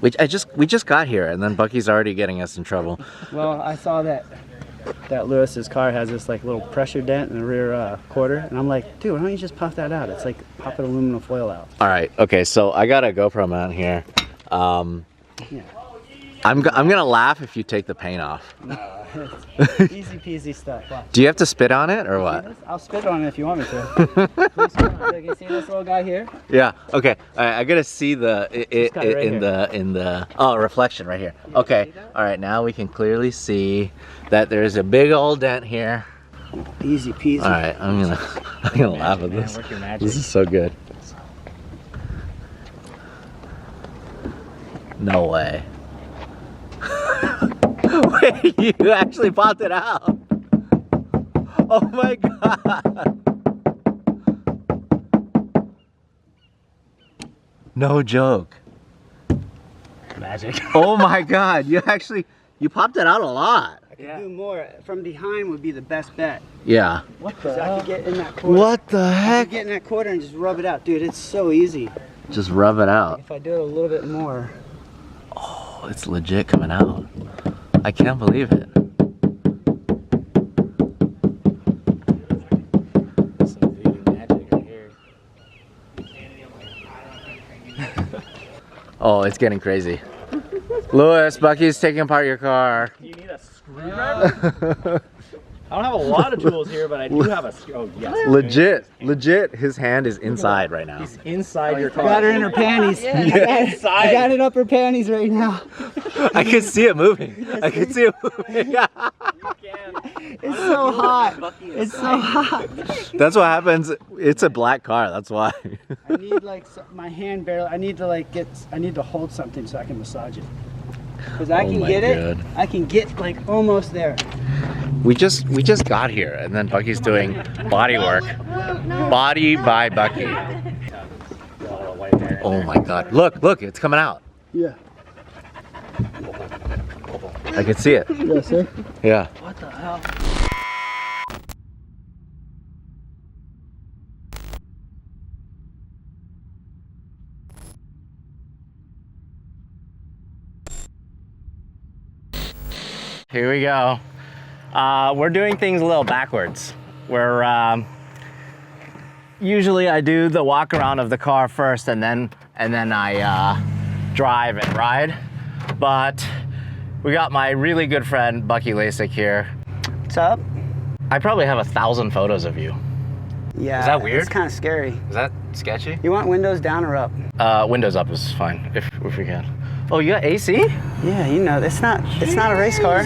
We just got here, and then Bucky's already getting us in trouble. Well, I saw that Lewis's car has this like little pressure dent in the rear quarter, and I'm like, dude, why don't you just pop that out? It's like popping aluminum foil out. All right, okay, so I got a GoPro mount here. Yeah. I'm gonna laugh if you take the paint off. No, it's easy peasy stuff. Watch. Do you have to spit on it or what? I'll spit on it if you want me to. Please spit on it. You see this little guy here? Yeah. Okay. All right, I gotta see the in oh, reflection right here. Okay. All right. Now we can clearly see that there's a big old dent here. Easy peasy. All right. I'm gonna laugh at this. This is so good. No way. Wait, you actually popped it out. Oh my god. No joke. Magic. Oh my god, you popped it out a lot. I could do more. From behind would be the best bet. Yeah. What the hell? I could get in that quarter. What the I heck? could get in that quarter and just rub it out. Dude, it's so easy. Just rub it out. If I do it a little bit more. Oh, it's legit coming out. I can't believe it. Some voodoo magic right here. Oh, it's getting crazy. Lewis, Bucky's taking apart your car. Do you need a screwdriver? I don't have a lot of tools here, but I do have a oh yes. Legit, his hand is inside right now. He's inside your car. Got her in her panties. I got it up her panties right now. I can see it moving. I can see it moving. You can. It's so hot. It's so hot. That's what happens. It's a black car, that's why. I need like my hand barely. I need to hold something so I can massage it. Because I can get it. I can get like almost there. We just got here, and then Bucky's doing body work. Body by Bucky. Oh my god. Look, it's coming out. Yeah. I can see it. Yes, sir. Yeah. What the hell? Here we go. We're doing things a little backwards. We're usually I do the walk around of the car first, and then I drive and ride. But we got my really good friend Bucky Lasek here. What's up? I probably have 1,000 photos of you. Yeah. Is that weird? It's kind of scary. Is that sketchy? You want windows down or up? Windows up is fine if we can. Oh, you got AC? Yeah, you know, it's not a race car.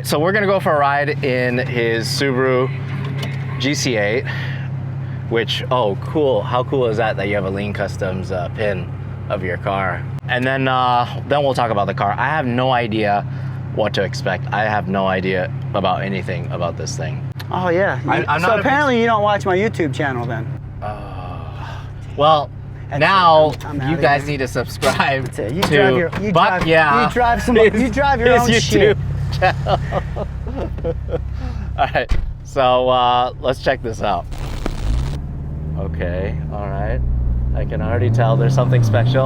So we're gonna go for a ride in his Subaru GC8, which, oh cool, how cool is that you have a Lean Customs pin of your car. And then we'll talk about the car. I have no idea what to expect. I have no idea about anything about this thing. Oh yeah, so apparently you don't watch my YouTube channel then. Well, now you guys need to subscribe you to you drive your own YouTube shit. channel. All right, so let's check this out. Okay, all right. I can already tell there's something special.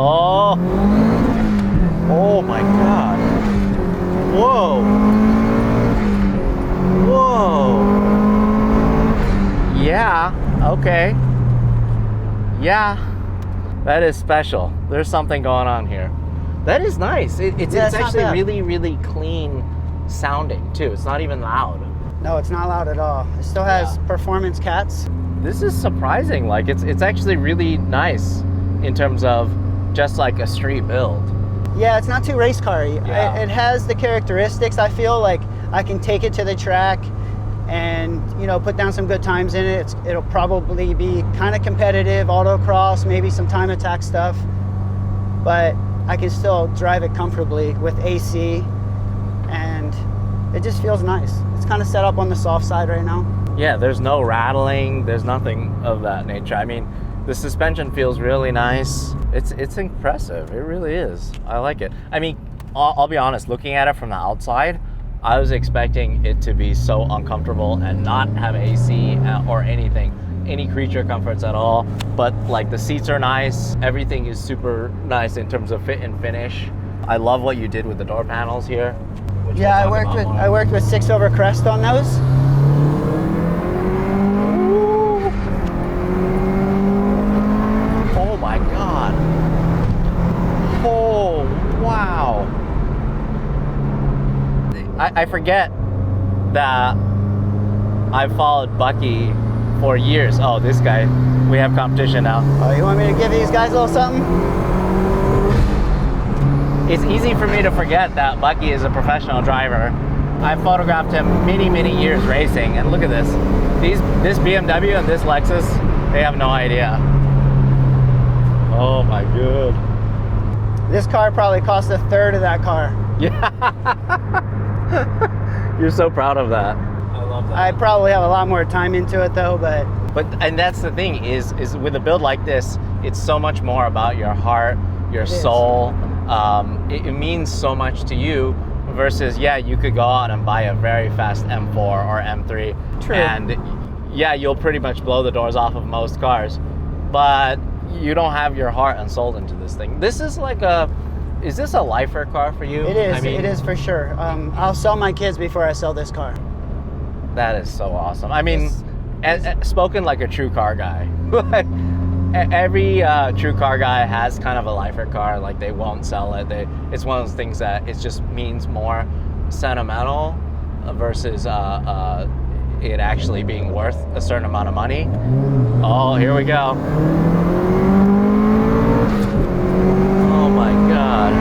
Oh my God. Whoa. Whoa. Yeah, okay. Yeah, that is special. There's something going on here. That is nice. It's actually really, really clean sounding too. It's not even loud. No, it's not loud at all. It still has performance cats. This is surprising. Like it's actually really nice in terms of just like a street build. Yeah, it's not too race car-y. Yeah. It has the characteristics. I feel like I can take it to the track and, you know, put down some good times in it. It'll probably be kind of competitive, autocross, maybe some time attack stuff, but I can still drive it comfortably with AC, and it just feels nice. It's kind of set up on the soft side right now. Yeah, there's no rattling, there's nothing of that nature. I mean, the suspension feels really nice. It's impressive, it really is. I like it. I mean, I'll be honest, looking at it from the outside, I was expecting it to be so uncomfortable and not have AC or anything, any creature comforts at all. But like the seats are nice, everything is super nice in terms of fit and finish. I love what you did with the door panels here. Which Yeah, we'll talk about more. I worked with 6 over crest on those. Oh my God. Oh, wow. I forget that I've followed Bucky for years. Oh, this guy, we have competition now. Oh, you want me to give these guys a little something? It's easy for me to forget that Bucky is a professional driver. I've photographed him many years racing, and look at this. This BMW and this Lexus, they have no idea. Oh my God. This car probably cost a third of that car. Yeah. You're so proud of that. I love that. I probably have a lot more time into it though, but And that's the thing is with a build like this, it's so much more about your heart, your soul. It means so much to you versus, yeah, you could go out and buy a very fast M4 or M3. True. And yeah, you'll pretty much blow the doors off of most cars, but you don't have your heart and soul into this thing. This is like is this a lifer car for you? it is. I mean, It is for sure. I'll sell my kids before I sell this car. That is so awesome. I mean, spoken like a true car guy. Every true car guy has kind of a lifer car. Like they won't sell it. It's one of those things that it just means more sentimental versus it actually being worth a certain amount of money. Oh, here we go. Oh my God.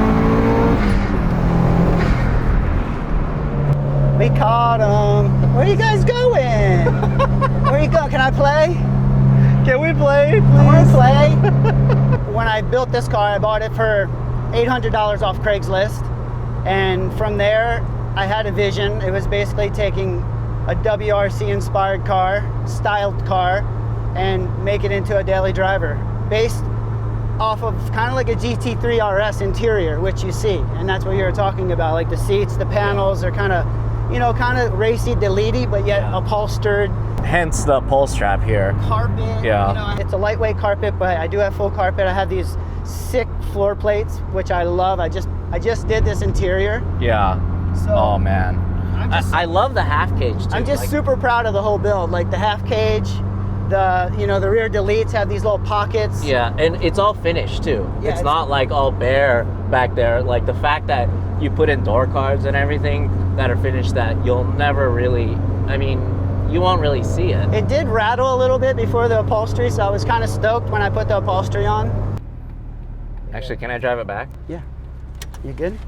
We caught him. Where are you guys going? Where are you going? Can I play? Can we play, please? I want to play. When I built this car, I bought it for $800 off Craigslist. And from there, I had a vision. It was basically taking a WRC-inspired car, styled car, and make it into a daily driver. Based off of kind of like a GT3 RS interior, which you see. And that's what you were talking about. Like the seats, the panels are kind of, you know, kind of racy, deletey, but yet upholstered. Hence the pull strap here. Carpet. Yeah. You know, it's a lightweight carpet, but I do have full carpet. I have these sick floor plates, which I love. I just did this interior. Yeah. So Oh man. I I love the half cage too. I'm just Like, super proud of the whole build. Like the half cage, the rear deletes have these little pockets. Yeah, and it's all finished too. Yeah, it's not like all bare back there. Like the fact that you put in door cards and everything that are finished that you'll never really, I mean, you won't really see it. It did rattle a little bit before the upholstery, so I was kind of stoked when I put the upholstery on. Actually, can I drive it back? Yeah. You good?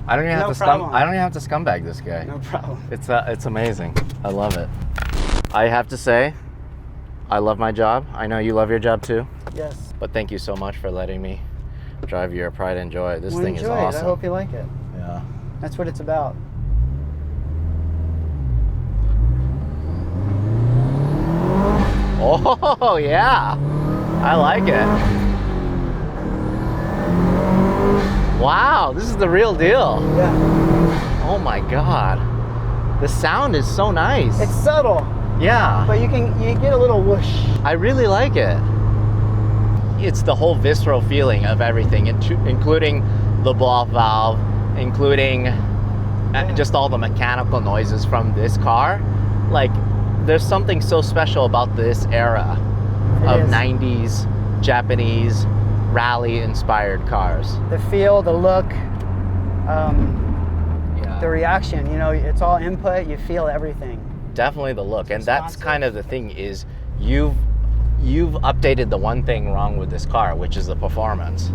I don't even No have to problem. I don't even have to scumbag this guy. No problem. It's amazing. I love it. I have to say, I love my job. I know you love your job too. Yes. But thank you so much for letting me drive your Pride and Joy. This Well, thing is enjoy awesome. it. I hope you like it. Yeah. That's what it's about. Oh yeah, I like it. Wow, this is the real deal. Yeah. Oh my God, the sound is so nice. It's subtle, Yeah, but you get a little whoosh. I really like it. It's the whole visceral feeling of everything, including the blow-off valve, including just all the mechanical noises from this car. Like, there's something so special about this era of is. 90s Japanese rally-inspired cars. The feel, the look, Yeah. the reaction. You know, it's all input. You feel everything. Definitely the look, and that's responsive. kind of the thing is you've updated the one thing wrong with this car, which is the performance.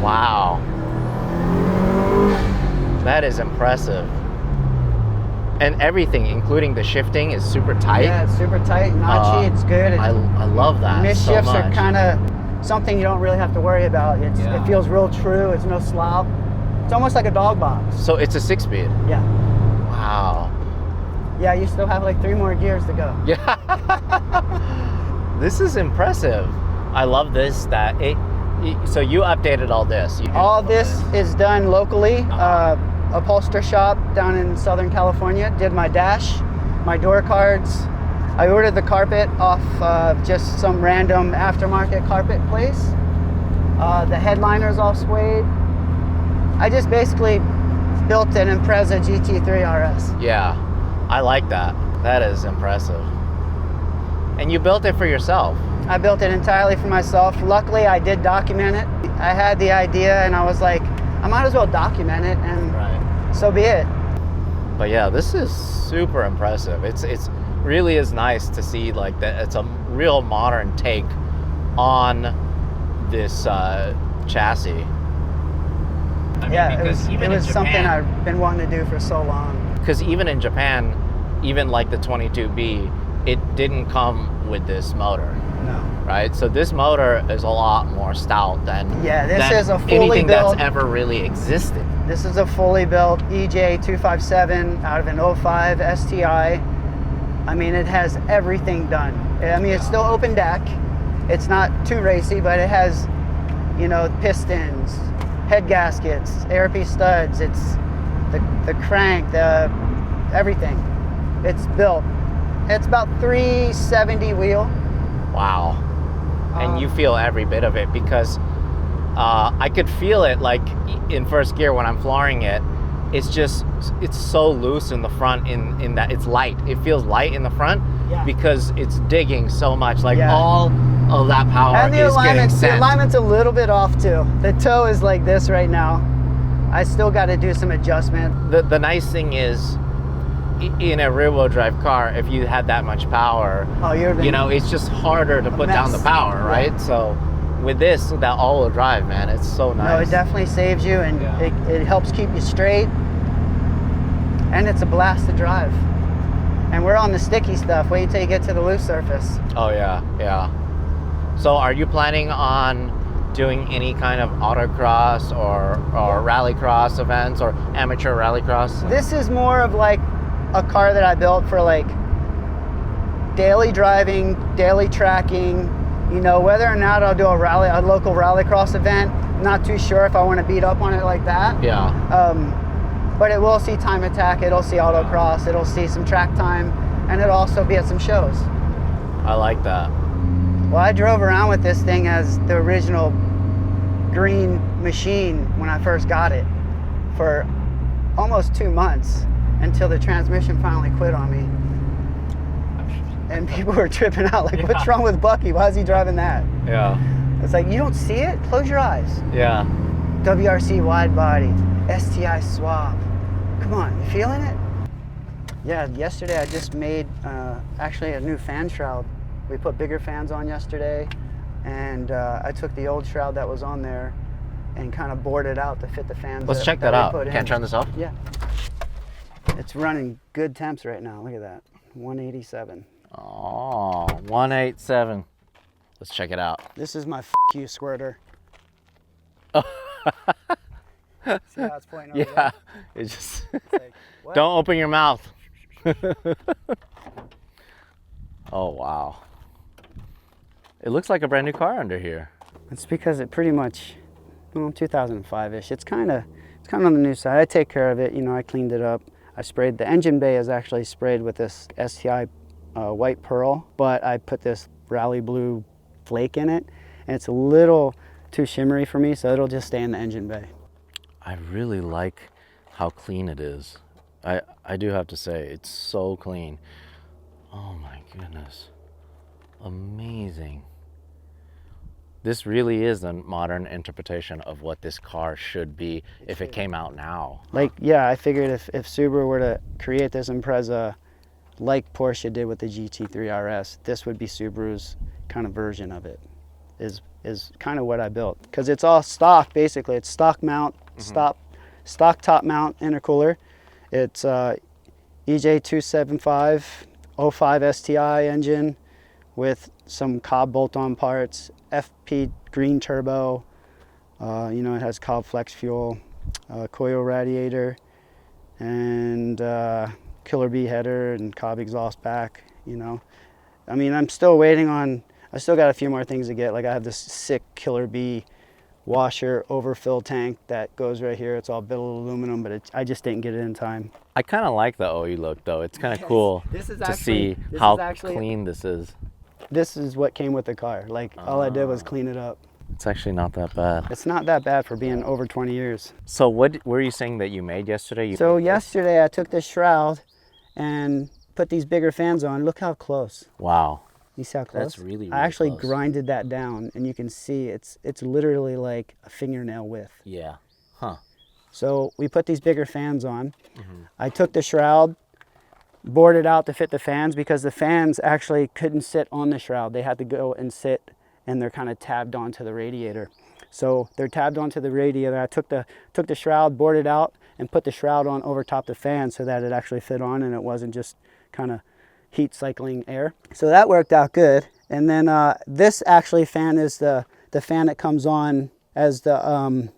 Wow. That is impressive. And everything, including the shifting, is super tight. Yeah, it's super tight, notchy, it's good. I love that so Misshifts much. are kind of something you don't really have to worry about. It feels real true, it's no slop. It's almost like a dog box. So it's a 6-speed? Yeah. Wow. Yeah, you still have like 3 more gears to go. Yeah. This is impressive. I love this, so you updated all this. All this is done locally. Upholster shop down in Southern California. Did my dash, my door cards. I ordered the carpet off just some random aftermarket carpet place. The headliner's all suede. I just basically built an Impreza GT3 RS. Yeah, I like that. That is impressive. And you built it for yourself. I built it entirely for myself. Luckily, I did document it. I had the idea and I was like, I might as well document it, and so be it. But yeah, this is super impressive. It's really is nice to see like that. It's a real modern take on this chassis. It was something I've been wanting to do for so long. Because even in Japan, even like the 22B, it didn't come with this motor. No. Right? So this motor is a lot more stout than this is a fully anything built, that's ever really existed. This is a fully built EJ257 out of an 05 STI. I mean, it has everything done. I mean, it's still open deck. It's not too racy, but it has, you know, pistons, head gaskets, ARP studs. It's the crank, everything. It's built. It's about 370 wheel. Wow. And you feel every bit of it, because I could feel it like in first gear when I'm flooring it. It's so loose in the front in that it's light. It feels light in the front because it's digging so much. Like all of that power and is getting sent. The alignment's a little bit off too. The toe is like this right now. I still got to do some adjustment. The nice thing is, in a rear-wheel drive car, if you had that much power, you know, it's just harder to put down the power, right? So with this, that all-wheel drive, man, it's so nice. No, it definitely saves you, and it helps keep you straight, and it's a blast to drive. And we're on the sticky stuff. Wait till you get to the loose surface. Oh yeah. So are you planning on doing any kind of autocross or rallycross events or amateur rallycross? This is more of like a car that I built for like daily driving, daily tracking. You know, whether or not I'll do a local rallycross event, not too sure if I want to beat up on it like that. Yeah. But it will see time attack, it'll see autocross, it'll see some track time, and it'll also be at some shows. I like that. Well, I drove around with this thing as the original green machine when I first got it for almost 2 months, until the transmission finally quit on me. And people were tripping out, like, what's wrong with Bucky? Why is he driving that? Yeah. It's like, you don't see it? Close your eyes. Yeah. WRC Widebody, STI swap. Come on, you feeling it? Yeah, yesterday I just made actually a new fan shroud. We put bigger fans on yesterday, and I took the old shroud that was on there and kind of bored it out to fit the fans. Let's check that out. Can I turn this off? Yeah. It's running good temps right now. Look at that. 187. Oh, 187. Let's check it out. This is my you squirter. See how it's pointing over there? It's just It's like, what? don't open your mouth. Oh wow. It looks like a brand new car under here. It's because it pretty much, well, 2005-ish. It's kind of on the new side. I take care of it. You know, I cleaned it up. I sprayed, the engine bay is actually sprayed with this STI white pearl, but I put this rally blue flake in it, and it's a little too shimmery for me, so it'll just stay in the engine bay. I really like how clean it is. I do have to say, it's so clean. Oh my goodness. Amazing. This really is a modern interpretation of what this car should be if it came out now. Like, yeah, I figured if Subaru were to create this Impreza like Porsche did with the GT3 RS, this would be Subaru's kind of version of it, is kind of what I built. Because it's all stock, basically. It's stock mount, stock top mount intercooler. It's EJ275 05 STI engine with some Cobb bolt-on parts, FP green turbo. You know, it has Cobb flex fuel, coil radiator, and Killer Bee header and Cobb exhaust back. You know, I mean, I'm still waiting on. I still got a few more things to get. Like I have this sick Killer Bee washer overfill tank that goes right here. It's all billet aluminum, but I just didn't get it in time. I kind of like the OE look though. It's kind of cool to see how clean this is. This is what came with the car. Like all I did was clean it up. It's actually not that bad. It's not that bad for being over 20 years. So what were you saying that you made yesterday? So yesterday I took this shroud and put these bigger fans on. Look how close. Wow. You see how close? That's really I actually close. grinded that down, and you can see it's literally like a fingernail width. Yeah. Huh. So we put these bigger fans on. I took the shroud, bored it out to fit the fans because the fans actually couldn't sit on the shroud. They had to go and sit, and they're kind of tabbed onto the radiator. So they're tabbed onto the radiator. I took the shroud, bored it out, and put the shroud on over top the fan so that it actually fit on and it wasn't just kind of heat cycling air. So that worked out good. And then this actually fan is the fan that comes on as the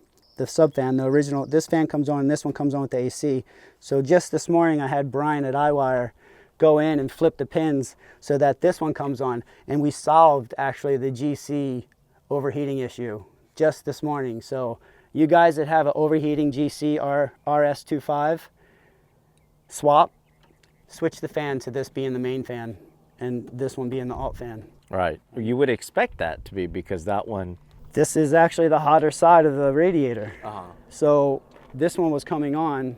sub fan, the original. This fan comes on and this one comes on with the AC. So just this morning I had Brian at iWire go in and flip the pins so that this one comes on, and we solved actually the GC overheating issue just this morning. So you guys that have an overheating GC RS25 swap, switch the fan to this being the main fan and this one being the alt fan. Right. You would expect that to be because that one. This is actually the hotter side of the radiator. So this one was coming on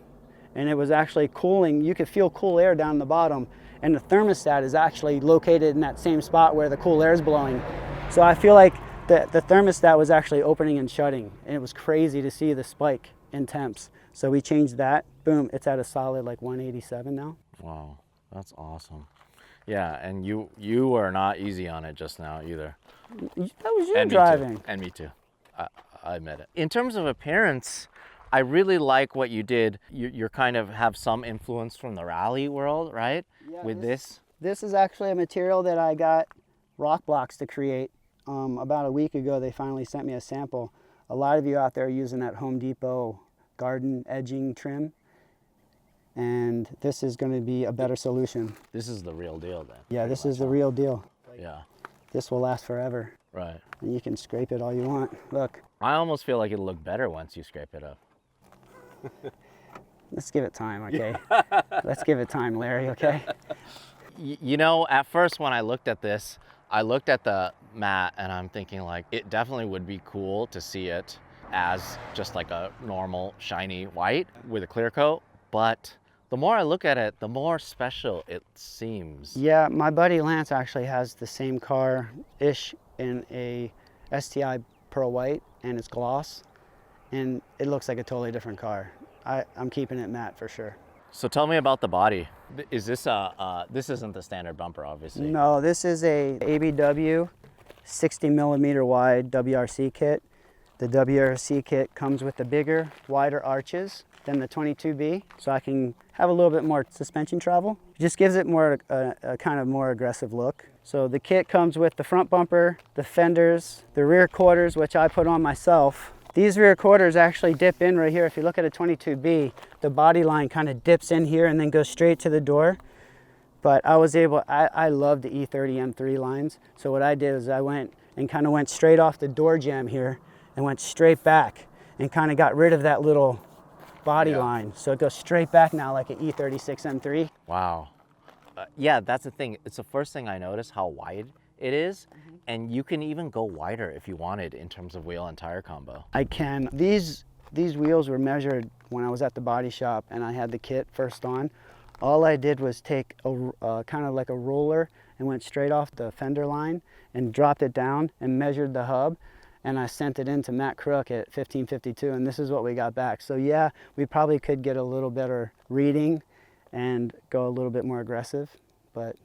and it was actually cooling. You could feel cool air down the bottom, and the thermostat is actually located in that same spot where the cool air is blowing. So I feel like the thermostat was actually opening and shutting, and it was crazy to see the spike in temps. So we changed that. Boom, it's at a solid like 187 now. Wow, that's awesome. Yeah, and you were not easy on it just now either. That was you And driving. Me too. And me too. I admit it. In terms of appearance, I really like what you did. You're kind of have some influence from the rally world, right? Yeah, With this. This is actually a material that I got Rock Blocks to create. About a week ago, they finally sent me a sample. A lot of you out there are using that Home Depot garden edging trim, and this is going to be a better solution. This is the real deal then. Yeah, this is the real deal. Yeah. This will last forever. Right. And you can scrape it all you want. Look, I almost feel like it'll look better once you scrape it up. let's give it time, okay? Let's give it time, Larry, okay? You know, at first when I looked at this, I looked at the mat and I'm thinking like, it definitely would be cool to see it as just like a normal shiny white with a clear coat. But the more I look at it, the more special it seems. Yeah, my buddy Lance actually has the same car-ish in a STI Pearl White, and it's gloss, and it looks like a totally different car. I'm keeping it matte for sure. So tell me about the body. Is this this isn't the standard bumper, obviously. No, this is a ABW 60 millimeter wide WRC kit. The WRC kit comes with the bigger, wider arches than the 22B, so I can have a little bit more suspension travel. It just gives it more a kind of more aggressive look. So the kit comes with the front bumper, the fenders, the rear quarters, which I put on myself. These rear quarters actually dip in right here. If you look at a 22B, the body line kind of dips in here and then goes straight to the door. But I was able, I love the E30 M3 lines. So what I did is I went and kind of went straight off the door jamb here and went straight back and kind of got rid of that little body line. So it goes straight back now like an E36 M3. Wow. Yeah, that's the thing. It's the first thing I noticed how wide it is. And you can even go wider if you wanted in terms of wheel and tire combo. I can. These wheels were measured when I was at the body shop and I had the kit first on. All I did was take a kind of like a roller and went straight off the fender line and dropped it down and measured the hub, and I sent it in to Matt Crook at 1552, and this is what we got back. So yeah, we probably could get a little better reading and go a little bit more aggressive, but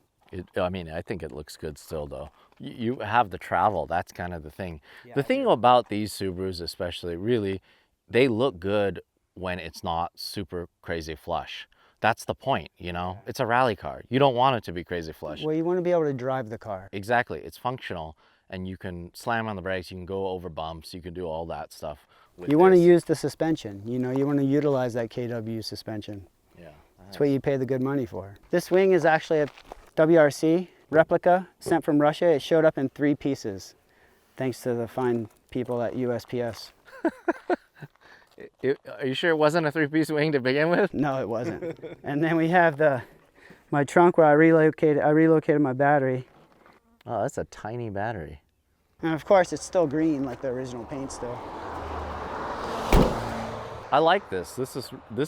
I mean, I think it looks good still though. You have the travel, that's kind of the thing. Yeah, the thing about these Subarus especially, really, they look good when it's not super crazy flush. That's the point, you know? It's a rally car. You don't want it to be crazy flush. Well, you want to be able to drive the car. Exactly. It's functional, and you can slam on the brakes, you can go over bumps, you can do all that stuff. You want to use the suspension, you know, you want to utilize that KW suspension. Yeah. That's what you pay the good money for. This wing is actually a WRC replica sent from Russia. It showed up in 3 pieces, thanks to the fine people at USPS. Are you sure it wasn't a 3-piece wing to begin with? No, it wasn't. And then we have my trunk where I relocated my battery. Oh, that's a tiny battery. And of course, it's still green like the original paint still. I like this. This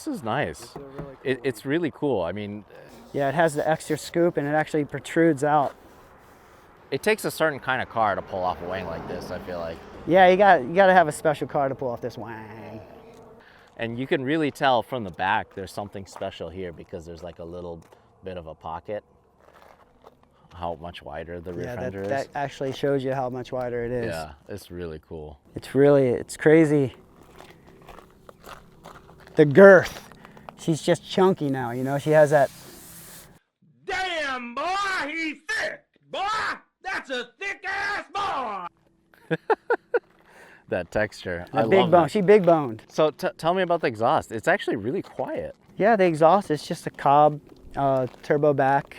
is nice. It's really cool. I mean, yeah, it has the extra scoop and it actually protrudes out. it takes a certain kind of car to pull off a wing like this, I feel like. Yeah, you got to have a special car to pull off this wang. And you can really tell from the back there's something special here because there's like a little bit of a pocket. How much wider the rear fender is. That actually shows you how much wider it is. Yeah, it's really cool. It's crazy. The girth. She's just chunky now, you know, she has that. Damn, boy, he's thick. Boy, that's a thick ass boy. That texture. I love that. She big boned. So tell me about the exhaust. It's actually really quiet. Yeah, the exhaust is just a Cobb turbo back.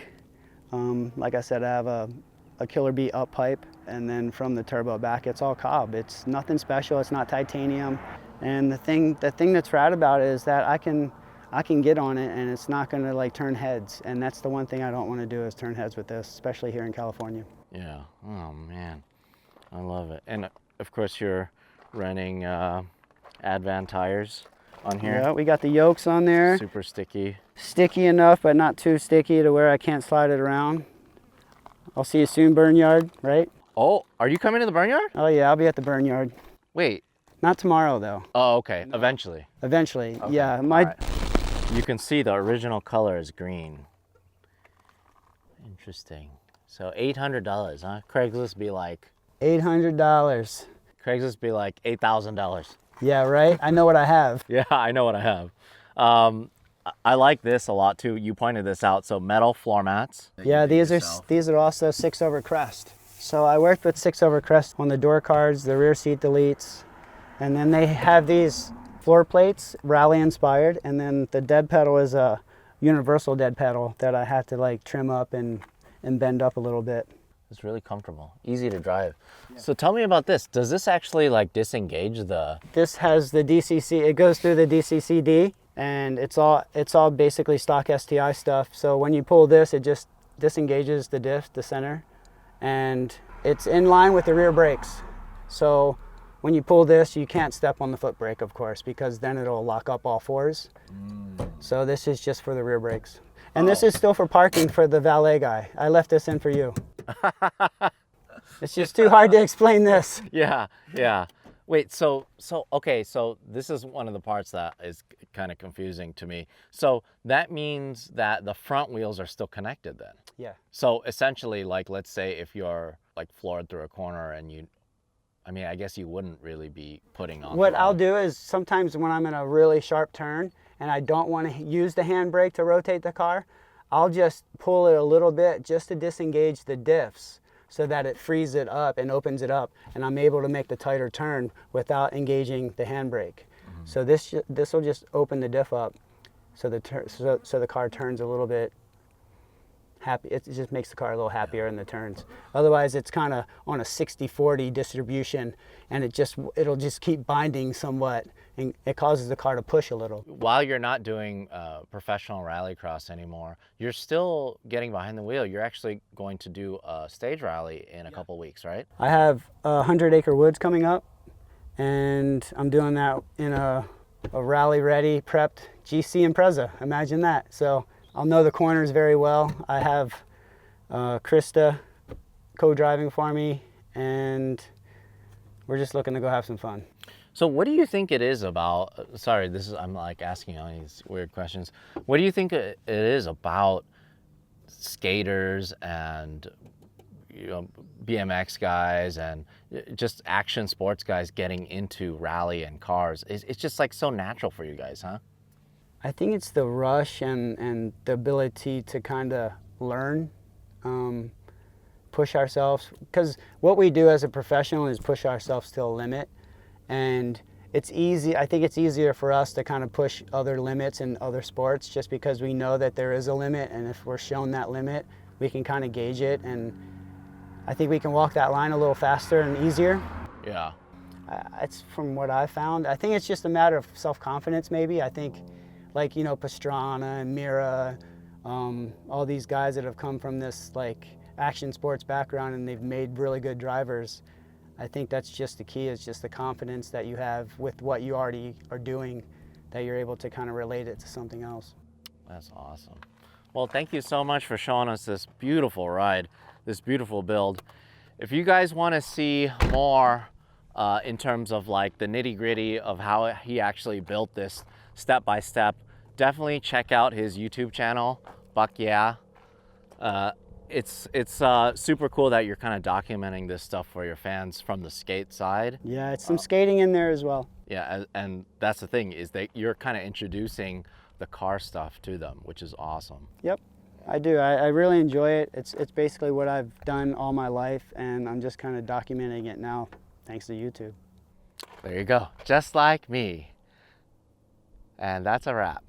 Like I said, I have a Killer Bee up pipe, and then from the turbo back, it's all Cobb. It's nothing special. It's not titanium. And the thing that's rad about it is that I can get on it, and it's not going to like turn heads. And that's the one thing I don't want to do is turn heads with this, especially here in California. Yeah. Oh man, I love it. And of course, you're running Advan tires on here. Yeah, we got the yokes on there. Super sticky. Sticky enough, but not too sticky to where I can't slide it around. I'll see you soon, Burnyard, right? Oh, are you coming to the Burnyard? Oh yeah, I'll be at the Burnyard. Wait. Not tomorrow though. Oh, okay. No. Eventually. Eventually, Okay. yeah. Right. You can see the original color is green. Interesting. So $800, huh? Craigslist be like $800. Craigslist be like $8,000. Yeah, right? I know what I have. Yeah, I know what I have. I like this a lot too. You pointed this out. So metal floor mats. Yeah, these are also 6 over crest. So I worked with 6 over crest on the door cards, the rear seat deletes, and then they have these floor plates, rally inspired, and then the dead pedal is a universal dead pedal that I had to like trim up and bend up a little bit. It's really comfortable, easy to drive. Yeah. So tell me about this. Does this actually like disengage the? This has the DCC. It goes through the DCCD, and it's all basically stock STI stuff. So when you pull this, it just disengages the diff, the center, and it's in line with the rear brakes. So when you pull this, you can't step on the foot brake, of course, because then it'll lock up all 4s. So this is just for the rear brakes. And this is still for parking for the valet guy. I left this in for you. It's just too hard to explain this. Yeah, yeah. Wait, so okay, so this is one of the parts that is kind of confusing to me. So that means that the front wheels are still connected then? Yeah. So essentially, like, let's say if you're like floored through a corner and I mean, I guess you wouldn't really be putting on. What I'll do is sometimes when I'm in a really sharp turn and I don't want to use the handbrake to rotate the car, I'll just pull it a little bit just to disengage the diffs so that it frees it up and opens it up, and I'm able to make the tighter turn without engaging the handbrake. So this will just open the diff up so the car turns a little bit happy. It just makes the car a little happier in the turns. Otherwise, it's kind of on a 60-40 distribution, and it'll just keep binding somewhat, and it causes the car to push a little. While you're not doing professional rallycross anymore, you're still getting behind the wheel. You're actually going to do a stage rally in a couple weeks, right? I have 100 Acre Woods coming up, and I'm doing that in a rally-ready, prepped GC Impreza. Imagine that. So I'll know the corners very well. I have Krista co-driving for me, and we're just looking to go have some fun. So what do you think it is about, sorry, I'm like asking all these weird questions. What do you think it is about skaters and, BMX guys and just action sports guys getting into rally and cars? It's just like so natural for you guys, huh? I think it's the rush and the ability to kind of learn, push ourselves, because what we do as a professional is push ourselves to a limit, and it's easy. I think it's easier for us to kind of push other limits in other sports just because we know that there is a limit, and if we're shown that limit, we can kind of gauge it, and I think we can walk that line a little faster and easier. Yeah. It's from what I found. I think it's just a matter of self-confidence maybe. I think like, you know, Pastrana and Mira, all these guys that have come from this like action sports background and they've made really good drivers. I think that's just the key, is just the confidence that you have with what you already are doing, that you're able to kind of relate it to something else. That's awesome. Well, thank you so much for showing us this beautiful ride, this beautiful build. If you guys want to see more in terms of like the nitty-gritty of how he actually built this step by step, definitely check out his YouTube channel, Bucky Lasek. It's super cool that you're kind of documenting this stuff for your fans from the skate side. Yeah, it's some skating in there as well. Yeah, and that's the thing, is that you're kind of introducing the car stuff to them, which is awesome. Yep, I do. I really enjoy it. It's basically what I've done all my life, and I'm just kind of documenting it now, thanks to YouTube. There you go, just like me. And that's a wrap.